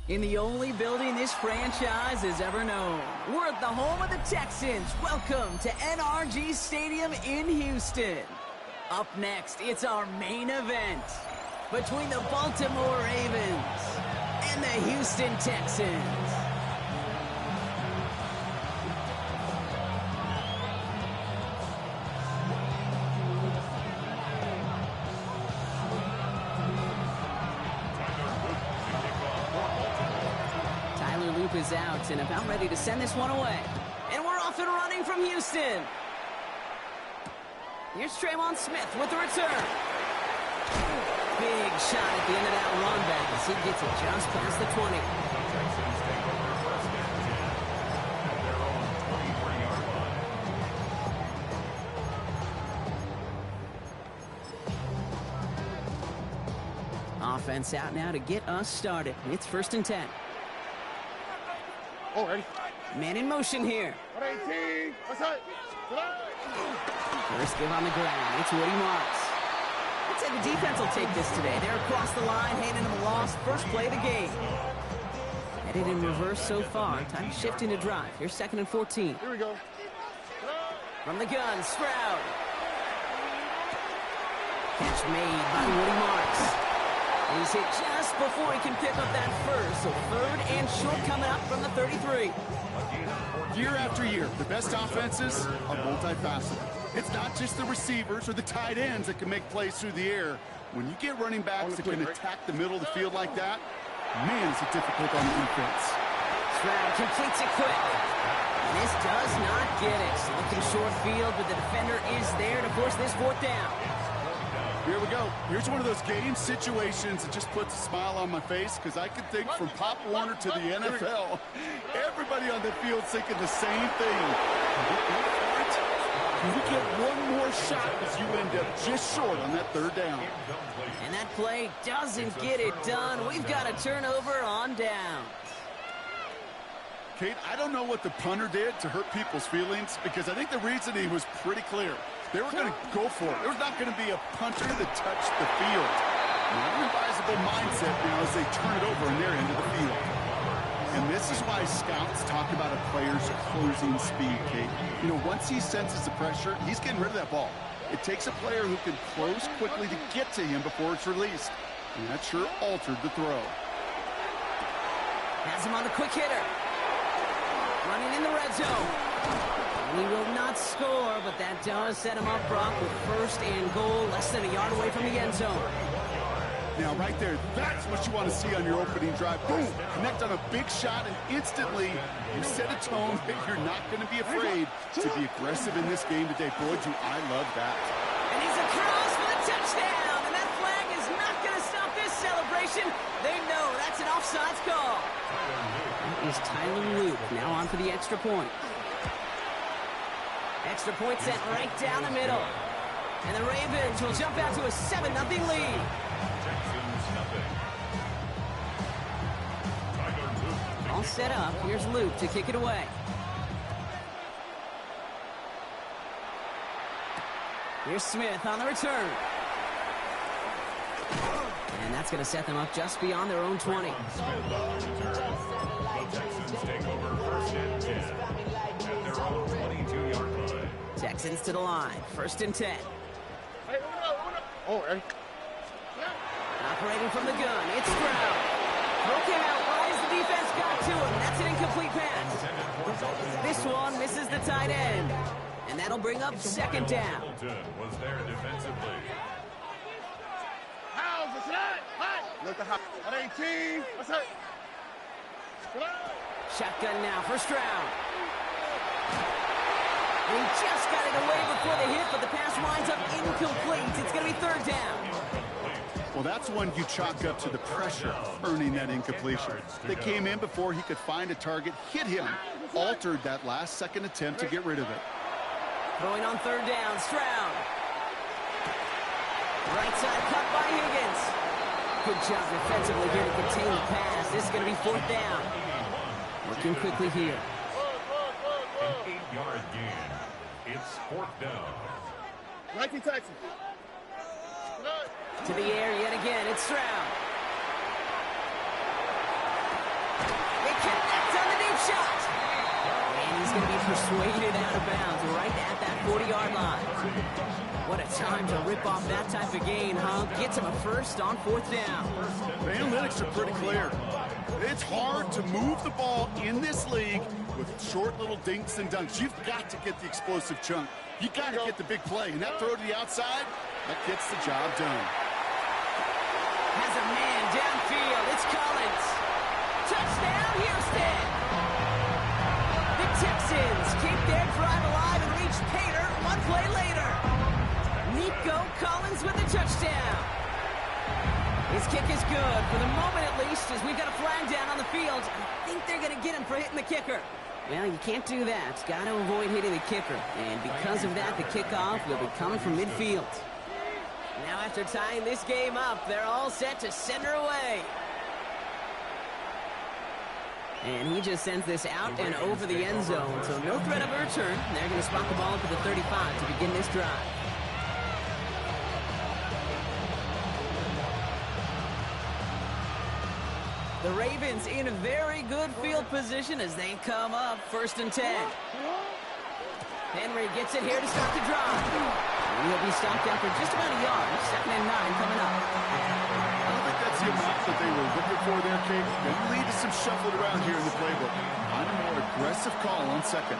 In the only building this franchise has ever known. We're at the home of the Texans. Welcome to NRG Stadium in Houston. Up next, it's our main event between the Baltimore Ravens and the Houston Texans. Is out and about ready to send this one away. And we're off and running from Houston. Here's Tremont Smith with the return. Big shot at the end of that run back as he gets it just past the 20. Offense out now to get us started. It's 1st and 10. Already. Man in motion here. 118. First give on the ground. It's Woody Marks. I'd say the defense will take this today. They're across the line, handing them a loss. First play of the game. Headed in reverse so far. Time shifting to drive. Here's 2nd and 14. Here we go. From the gun, Stroud. Catch made by Woody Marks. He's hit just before he can pick up that first. So 3rd and short coming up from the 33. Year after year, the best offenses are multifaceted. It's not just the receivers or the tight ends that can make plays through the air. When you get running backs that can attack the middle of the field like that, man, is it difficult on the defense. Stroud completes it quick. And this does not get it. Looking short field, but the defender is there to force this 4th down. Here we go. Here's one of those game situations that just puts a smile on my face because I can think from Pop Warner to the NFL. Everybody on the field thinking the same thing. You get one more shot as you end up just short on that 3rd down. And that play doesn't get it done. We've got a turnover on down. Kate, I don't know what the punter did to hurt people's feelings because I think the reasoning was pretty clear. They were going to go for it. There was not going to be a punter that touched the field. Not an advisable mindset now as they turn it over in their end of the field. And this is why scouts talk about a player's closing speed, Kate. You know, once he senses the pressure, he's getting rid of that ball. It takes a player who can close quickly to get to him before it's released. And that sure altered the throw. Has him on the quick hitter. Running in the red zone. He will not score, but that does set him up, Brock, with 1st and goal, less than a yard away from the end zone. Now, right there, that's what you want to see on your opening drive. Boom! Connect on a big shot, and instantly you set a tone that you're not going to be afraid to be aggressive in this game today. Boy, do I love that. And he's across for the touchdown, and that flag is not going to stop this celebration. They know that's an offsides call. That is Tyler Luke, now on for the extra point. Extra point sent right down the middle. And the Ravens will jump out to a 7-0 lead. All set up. Here's Luke to kick it away. Here's Smith on the return. And that's going to set them up just beyond their own 20. Texans to the line. 1st and 10. Already. Operating from the gun. It's Stroud. Broke him out right as the defense got to him. That's an incomplete pass. This one misses the tight end. And that'll bring up 2nd down. Was there defensively. How's the snap? Look at 118. What's up? Shotgun now for Stroud. And he just got it away before the hit, but the pass winds up incomplete. It's going to be 3rd down. Well, that's one you chalk up to the pressure, earning that incompletion. They came in before he could find a target, hit him, altered that last-second attempt to get rid of it. Throwing on 3rd down, Stroud. Right side cut by Higgins. Good job defensively here to contain the pass. This is going to be 4th down. Working quickly here. An 8-yard gain. It's 4th down. 19 Texans. To the air yet again. It's Stroud. shot. And he's going to be persuaded out of bounds right at that 40-yard line. What a time to rip off that type of gain, huh? Gets him a first on 4th down. The analytics are pretty clear. It's hard to move the ball in this league with short little dinks and dunks. You've got to get the explosive chunk. You got to get the big play. And that throw to the outside, that gets the job done. Has a man downfield. It's Collins. Touchdown, Houston. The Texans keep their drive alive and reach Pater one play later. Nico Collins with the touchdown. His kick is good, for the moment at least, as we've got a flag down on the field. I think they're going to get him for hitting the kicker. Well, you can't do that. Got to avoid hitting the kicker. And because of that, the kickoff will be coming from midfield. Now after tying this game up, they're all set to send her away. And he just sends this out and over the end zone, so no threat of a return. They're going to spot the ball up at the 35 to begin this drive. The Ravens in a very good field position as they come up 1st and 10. Henry gets it here to start the drive. And he'll be stopped after just about a yard. 2nd and 9 coming up. I don't think that's the amount that they were looking for there, Kate. They lead to some shuffled around here in the playbook. On a more aggressive call on 2nd.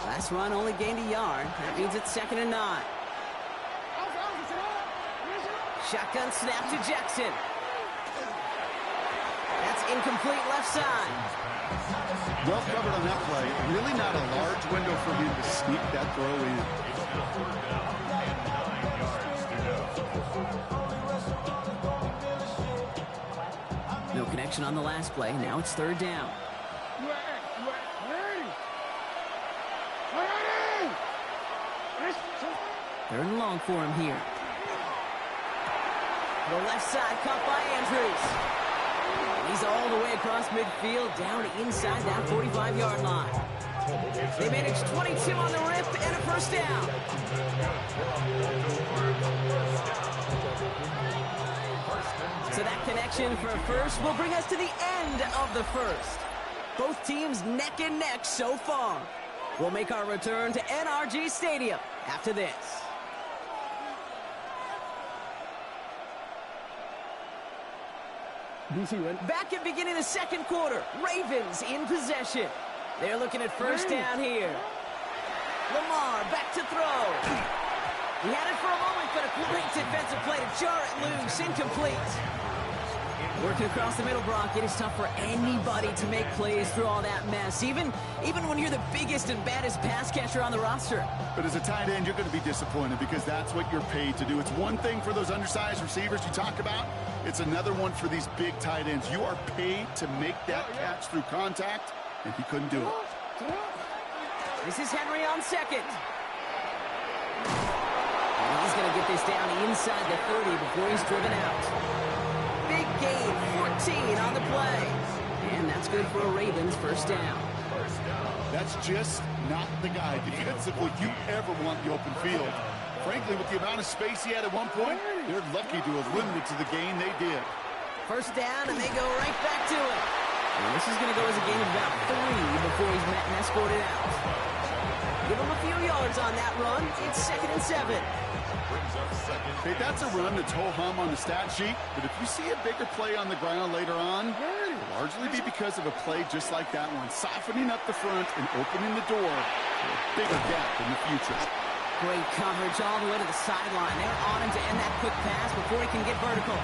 Last run only gained a yard. That means it's 2nd and 9. Shotgun snap to Jackson. That's incomplete left side. Well covered on that play. Really not a large window for him to sneak that throw in. No connection on the last play. Now it's 3rd down. Third and long for him here. The left side caught by Andrews. And he's all the way across midfield, down inside that 45-yard line. They managed 22 on the rip and a 1st down. So that connection for a first will bring us to the end of the first. Both teams neck and neck so far. We'll make our return to NRG Stadium after this. Back at beginning of the 2nd quarter, Ravens in possession. They're looking at 1st down here. Lamar back to throw. He had it for a moment, but a great defensive play to jar it loose, incomplete. Working across the middle, Brock, it is tough for anybody to make plays through all that mess, even when you're the biggest and baddest pass catcher on the roster. But as a tight end, you're going to be disappointed because that's what you're paid to do. It's one thing for those undersized receivers you talk about. It's another one for these big tight ends. You are paid to make that catch through contact, and he couldn't do it. This is Henry on 2nd. And he's going to get this down inside the 30 before he's driven out. Big gain, 14 on the play. And that's good for a Ravens 1st down. That's just not the guy defensively you ever want the open field. Frankly, with the amount of space he had at one point, they're lucky to have limited to the gain they did. 1st down, and they go right back to it. And this is going to go as a gain of about 3 before he's met and escorted out. Give him a few yards on that run. It's 2nd and 7. Hey, that's a run that's ho-hum on the stat sheet, but if you see a bigger play on the ground later on, it'll largely be because of a play just like that one, softening up the front and opening the door for a bigger gap in the future. Great coverage all the way to the sideline. They're on him to end that quick pass before he can get vertical.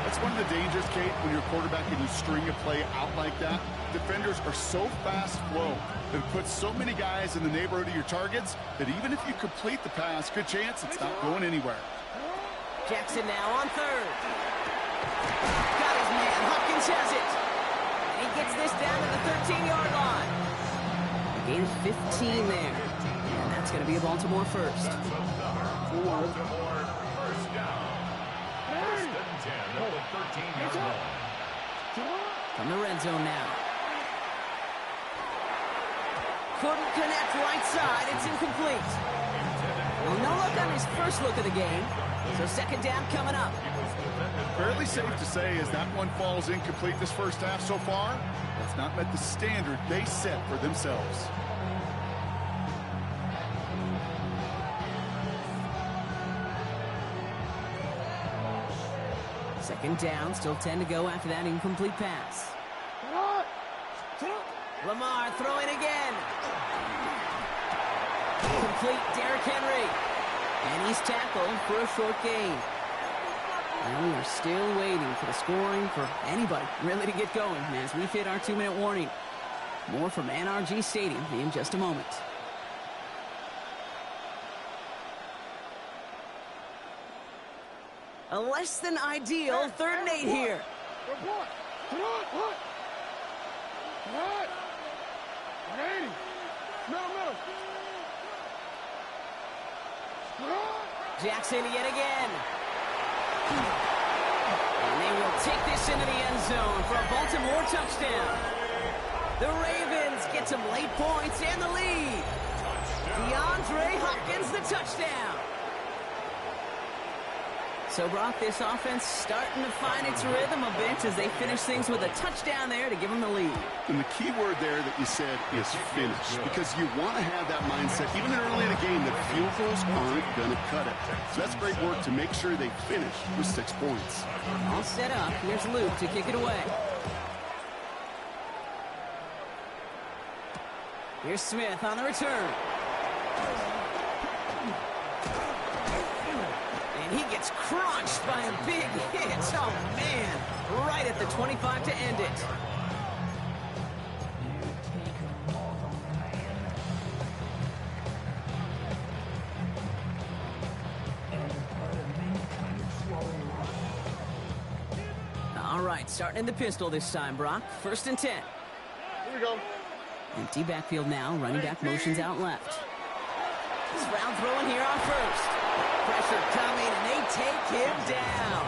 That's one of the dangers, Kate, when you're quarterback and you string a play out like that. Defenders are so fast flow that it puts so many guys in the neighborhood of your targets that even if you complete the pass, good chance it's not going anywhere. Jackson now on 3rd. Got his man. Hopkins has it. And he gets this down to the 13-yard line. A gain of 15 there. And that's going to be a Baltimore 1st. From the red zone now. Couldn't connect right side. It's incomplete. Well, no look on his first look of the game. So second down coming up. Fairly safe to say as that one falls incomplete this first half so far, it's not met the standard they set for themselves. Second down, still 10 to go after that incomplete pass. Lamar throwing again. Complete, Derrick Henry. And he's tackled for a short gain. And we are still waiting for the scoring for anybody really to get going as we hit our 2-minute warning. More from NRG Stadium in just a moment. A less than ideal 3rd and 8 here. Jackson yet again. And they will take this into the end zone for a Baltimore touchdown. The Ravens get some late points and the lead. DeAndre Hopkins the touchdown. So, Brock, this offense starting to find its rhythm a bit as they finish things with a touchdown there to give them the lead. And the key word there that you said is finish, because you want to have that mindset, even early in the game, that field goals aren't going to cut it. So that's great work to make sure they finish with 6 points. All set up. Here's Luke to kick it away. Here's Smith on the return. He gets crunched by a big hit. Oh, man. Right at the 25 to end it. All right, starting in the pistol this time, Brock. 1st and 10. Here we go. Empty backfield now. Running back motions out left. This round throwing here on 1st. Pressure coming, and they take him down.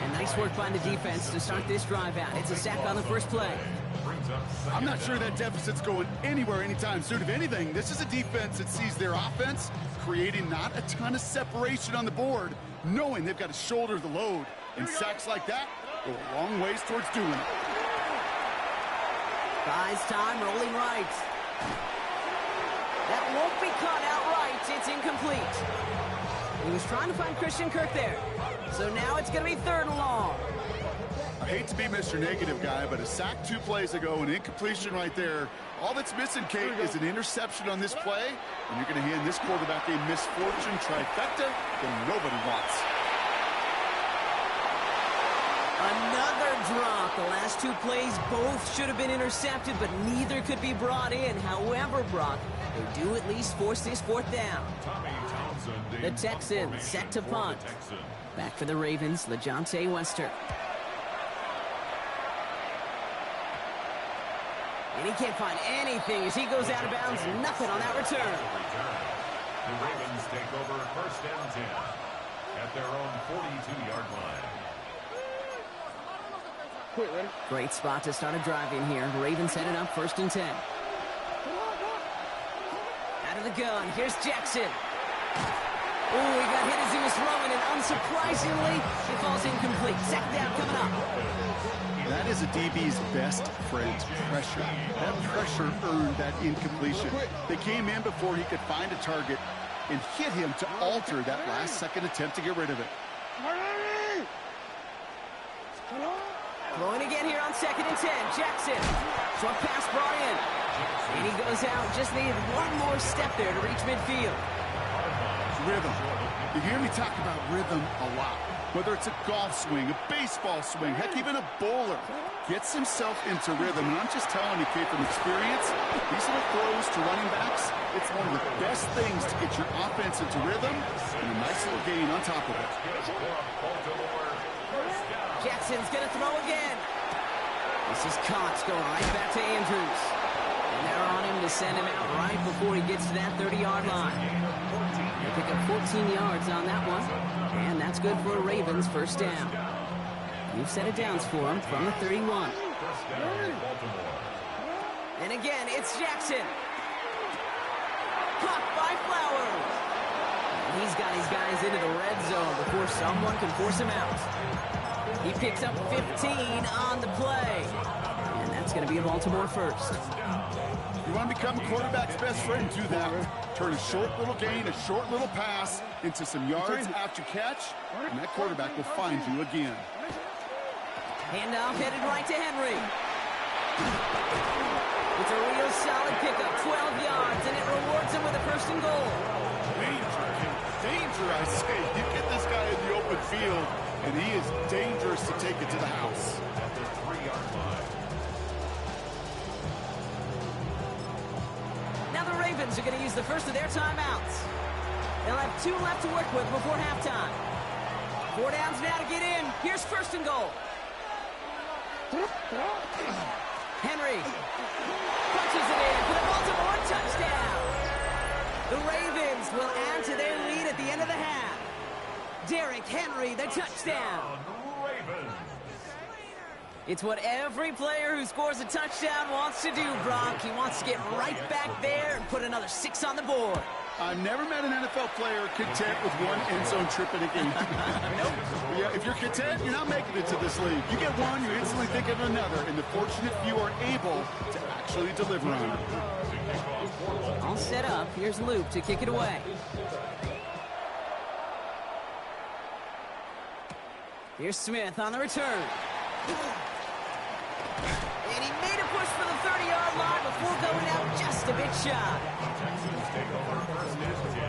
And nice work by the defense to start this drive out. It's a sack on the first play. I'm not sure that deficit's going anywhere anytime soon. If anything, this is a defense that sees their offense creating not a ton of separation on the board, knowing they've got to shoulder the load. And sacks like that go a long ways towards doing it. Buys time, rolling right. That won't be caught outright. It's incomplete. He was trying to find Christian Kirk there. So now it's going to be 3rd and long. I hate to be Mr. Negative guy, but a sack 2 plays ago, an incompletion right there. All that's missing, Kate, is an interception on this play, and you're going to hand this quarterback a misfortune trifecta that nobody wants. Another drop. The last 2 plays both should have been intercepted, but neither could be brought in. However, Brock, they do at least force this 4th down. The Texans set to punt. Back for the Ravens, LeJohntay Wester. And he can't find anything as he goes out of bounds. Nothing on that return. The Ravens take over 1st and 10 at their own 42-yard line. Great spot to start a drive in here. Ravens headed up 1st and 10. Out of the gun, here's Jackson. Oh, he got hit as he was throwing, and unsurprisingly, it falls incomplete. Second down coming up. That is a DB's best friend, pressure. That pressure earned that incompletion. They came in before he could find a target and hit him to alter that last-second attempt to get rid of it. Throwing again here on 2nd and 10. Jackson. Short pass brought in. And he goes out. Just needed one more step there to reach midfield. Rhythm. You hear me talk about rhythm a lot. Whether it's a golf swing, a baseball swing, heck, even a bowler gets himself into rhythm. And I'm just telling you, Kate, from experience, these little throws to running backs, it's one of the best things to get your offense into rhythm and a nice little gain on top of it. Jackson's going to throw again. This is Cox going right back to Andrews. And they're on him to send him out right before he gets to that 30-yard line. They pick up 14 yards on that one. And that's good for a Ravens 1st down. New set of downs for him from the 31. And again, it's Jackson. Caught by Flowers. He's got his guys into the red zone before someone can force him out. He picks up 15 on the play. And that's going to be a Baltimore first. You want to become the quarterback's best friend, do that. Turn a short little gain, a short little pass into some yards after catch, and that quarterback will find you again. Handoff headed right to Henry. It's a real solid pickup, 12 yards, and it rewards him with a first and goal. Danger, I say. You get this guy in the open field, and he is dangerous to take it to the house. At the 3-yard line. Now the Ravens are going to use the first of their timeouts. They'll have 2 left to work with before halftime. 4 downs now to get in. Here's first and goal. Henry punches it in for the Baltimore touchdown. The Ravens will add to their lead at the end of the half. Derrick Henry, the touchdown. Ravens. It's what every player who scores a touchdown wants to do, Brock. He wants to get right back there and put another 6 on the board. I've never met an NFL player content with one end zone trip in a game. Nope. Yeah, if you're content, you're not making it to this league. You get one, you instantly think of another, and the fortunate few are able to actually deliver on it. All set up. Here's Luke to kick it away. Here's Smith on the return. And he made a push for the 30-yard line before going out just a bit shy. Texans take over first and 10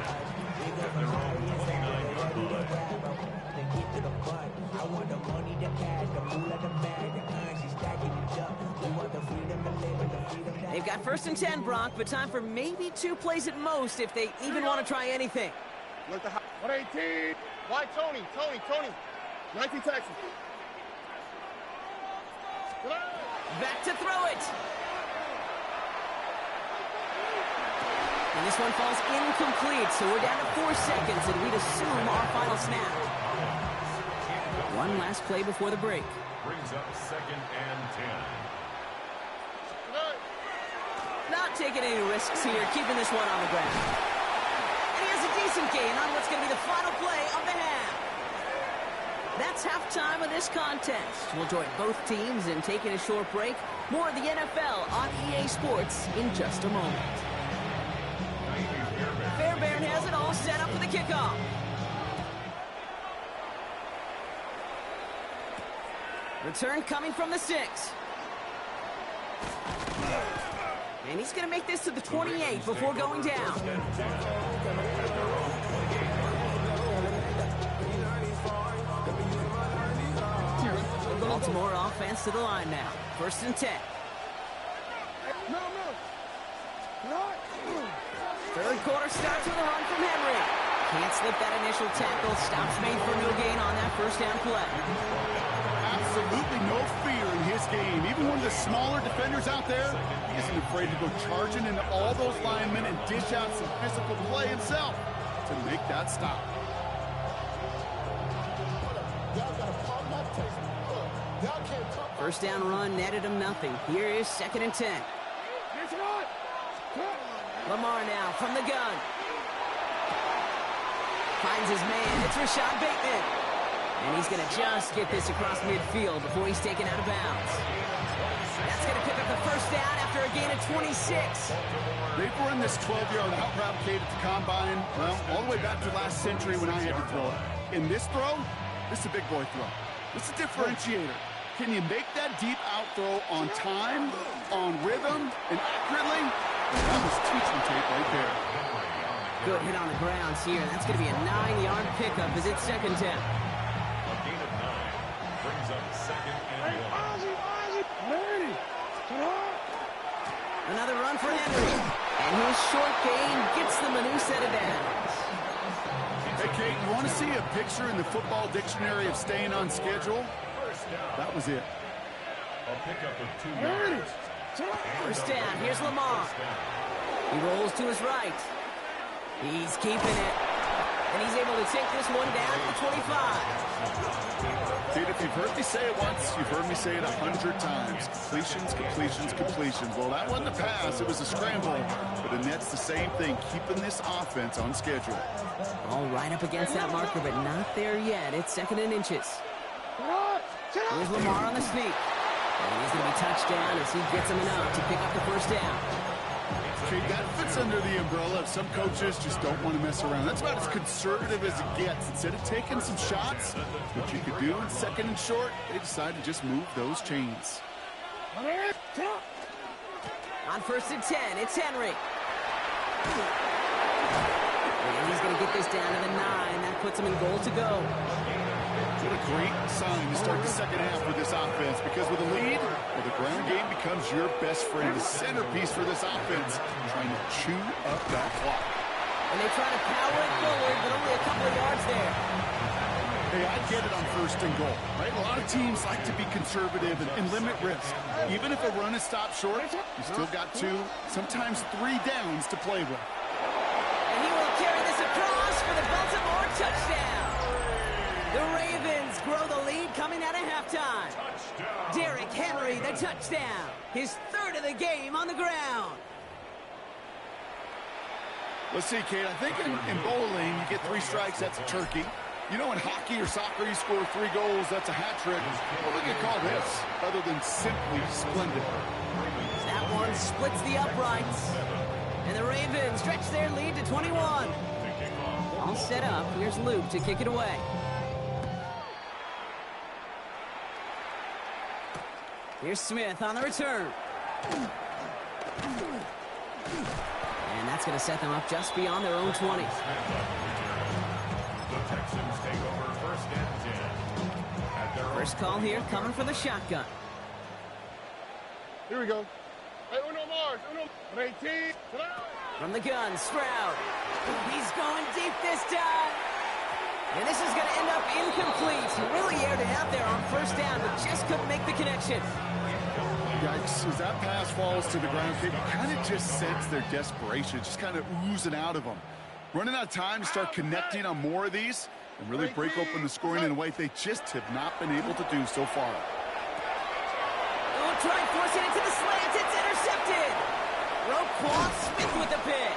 at their own 29-yard line. They've got first and 10, Brock, but time for maybe 2 plays at most if they even want to try anything. Look the 118. Why Tony? 19 Texans. Back to throw it. And this one falls incomplete, so we're down to 4 seconds, and we'd assume our final snap. One last play before the break. Brings up second and 10. Not taking any risks here, keeping this one on the ground. And he has a decent gain on what's going to be the final play of the half. That's halftime of this contest. We'll join both teams in taking a short break. More of the NFL on EA Sports in just a moment. Fairbairn has it all set up for the kickoff. Return coming from the 6. And he's going to make this to the 28 before going down. Baltimore offense to the line now. First and 10. Third quarter starts with a run from Henry. Can't slip that initial tackle. Stops made for no gain on that first down play. Absolutely no fear in his game. Even one of the smaller defenders out there, he isn't afraid to go charging into all those linemen and dish out some physical play himself to make that stop. First down run netted him nothing. Here is second and 10. Lamar now from the gun. Finds his man. It's Rashad Bateman. And he's going to just get this across midfield before he's taken out of bounds. That's going to pick up the first down after a gain of 26. They've run this 12-yard out route at the combine, well, all the way back to last century when I had to throw it. In this throw, this is a big boy throw. This is a differentiator. Can you make that deep out throw on time, on rhythm, and accurately? That was teaching tape right there. Good hit on the ground here. That's going to be a 9-yard pickup as it's second down. A gain of 9 brings up second and 1. Another run for Henry. And his short gain gets them a new set of downs. Hey, Kate, you want to see a picture in the football dictionary of staying on schedule? That was it. A pickup of 2 yards. First down. Here's Lamar. He rolls to his right. He's keeping it. And he's able to take this one down to the 25. Dude, if you've heard me say it once, you've heard me say it 100 times. Completions, completions, completions. Well, that wasn't a pass. It was a scramble. But the Nets, the same thing, keeping this offense on schedule. All right up against that marker, but not there yet. It's 2nd and inches. Here's Lamar on the sneak. And he's going to be touchdown as he gets him enough to pick up the first down. Okay, that fits under the umbrella of some coaches just don't want to mess around. That's about as conservative as it gets. Instead of taking some shots, what you could do in 2nd and short, they decide to just move those chains. On 1st and 10, it's Henry. And he's going to get this down to the 9. That puts him in goal to go. What a great sign to start the 2nd half for this offense, because with a lead, well, the ground game becomes your best friend, the centerpiece for this offense, trying to chew up that clock. And they try to power it forward, but only a couple of yards there. Hey, I get it on 1st and goal, right? A lot of teams like to be conservative and limit risk. Even if a run is stopped short, you still got 2, sometimes 3 downs to play with. And he will carry this across for the Baltimore touchdown. The Ravens grow the lead coming out of halftime. Touchdown. Derrick Henry, the touchdown. His 3rd of the game on the ground. Let's see, Kate. I think in bowling, you get 3 strikes, that's a turkey. You know, in hockey or soccer, you score 3 goals, that's a hat trick. What would you call this, other than simply splendid? That one splits the uprights. And the Ravens stretch their lead to 21. All set up. Here's Luke to kick it away. Here's Smith on the return. And that's going to set them up just beyond their own 20. The Texans take over 1st and 10. At their First call here coming for the shotgun. Here we go. Hey, uno Mars, uno 18. From the gun, Stroud. He's going deep this time. And this is going to end up incomplete. He really aired it out there on 1st down, but just couldn't make the connection. Yikes, as that pass falls to the ground, you kind of just sense their desperation, just kind of oozing out of them. Running out of time to start connecting on more of these and really break open the scoring in a way they just have not been able to do so far. Oh, try forcing it to the slant. It's intercepted. Roquan Smith with the pick.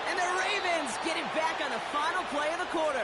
And the Ravens get it back on the final play of the quarter.